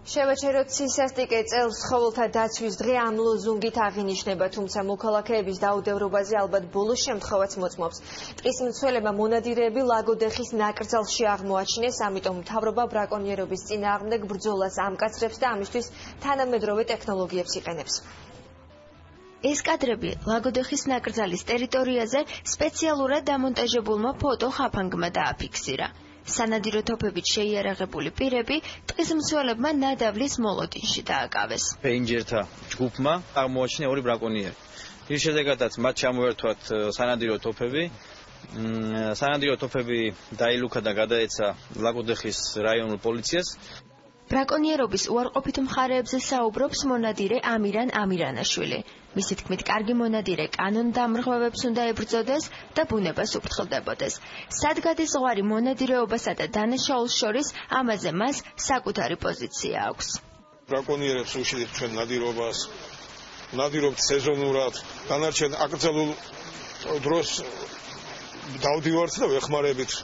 შევაჩეროთ სისასტიკე წელს ცხოველთა დაცვის დღე ამ ლოზუნგით აღინიშნება, თუმცა მოქალაქეების დაუდევრობაზე ალბათ ბოლო შემთხვევაც მოწმობს. ტყის მცველებმა მონადირეები ლაგოდეხის ნაკრძალში აღმოაჩინეს, ამიტომ მთავრობა ბრაკონიერობის წინააღმდეგ ბრძოლას ამკაცრებს და ამისთვის თანამედროვე ტექნოლოგიებს იყენებს. ეს კადრები ლაგოდეხის ნაკრძალის ტერიტორიაზე სპეციალურად დამონტაჟებულმა ფოტოხაფანგმა დააფიქსირა. სანადირო თოფებით შეიარაღებული პირები ტყის მცველებმა ნადავლის მოლოდინში დააკავეს. რეინჯერთა ჯგუფმა აღმოაჩინა ორი ბრაკონიერი. რის შედეგადაც მათ ჩამოერთვათ სანადირო თოფები. სანადირო თოფები დაილუქა და გადაეცა ლაგოდეხის რაიონულ პოლიციას. ბრაკონიერობის უარყოფით მხარეებზე საუბრობს მონადირე ამირან ამირანაშვილი. მისი თქმით, კარგი მონადირე კანონდამრღვევებს უნდა ებრძოდეს და ბუნებას უფრთხილდებოდეს. სად გადის ზღვარი მონადირეობასა და დანაშაულს შორის, ამაზე მას საკუთარი პოზიცია აქვს. ბრაკონიერებს უშლით ჩვენ ნადირობას, ნადირობთ სეზონურად, დანარჩენ აკრძალულ დროს დავდივართ და ვეხმარებით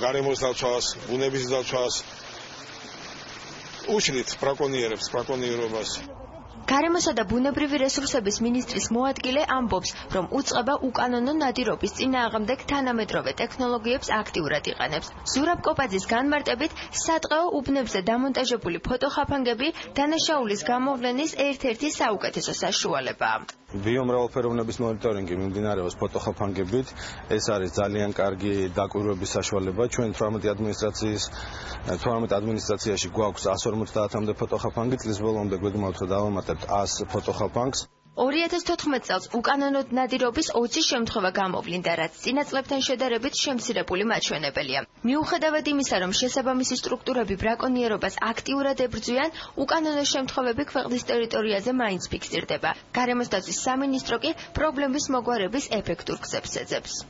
გარემოს დაცვას, ბუნების დაცვას. უშლით ბრაკონიერებს, ბრაკონიერობას. გარემოსა და ბუნებრივი რესურსების მინისტრის მოადგილე ამბობს, რომ უწყება უკანონო ნადირობის წინააღმდეგ თანამედროვე ტექნოლოგიებს აქტიურად იყენებს. ზურაბ კოპაძის განმარტებით, სატყეო უბნებზე დამონტაჟებული ფოტოხაფანგები დანაშაულის გამოვლენის ერთ-ერთი საუკეთესო საშუალებაა. ბიომრავალფეროვნების მონიტორინგი მიმდინარეობს ფოტოხაფანგებით. ეს არის ძალიან კარგი დაკვირვების საშუალება. ჩვენ 18 ადმინისტრაციაში გვაქვს 150-მდე ფოტოხაფანგი, წლის ბოლომდე გვეგმავთ რომ დავამატებთ 100 ფოტოხაფანგს. 2014 წელს უკანონოდ ნადირობის 20 შემთხვევა გამოვლინდა, რაც წინა წლებთან შედარებით შემცირებული მაჩვენებელია. მიუხედავად იმისა, რომ შესაბამისი სტრუქტურები ბრაკონიერობას აქტიურად ებრძვიან, უკანონო შემთხვევები ქვეყნის ტერიტორიაზე მაინც ფიქსირდება. გარემოს დაცვის სამინისტრო კი პრობლემის მოგვარების ეფექტურ გზებს ეძებს.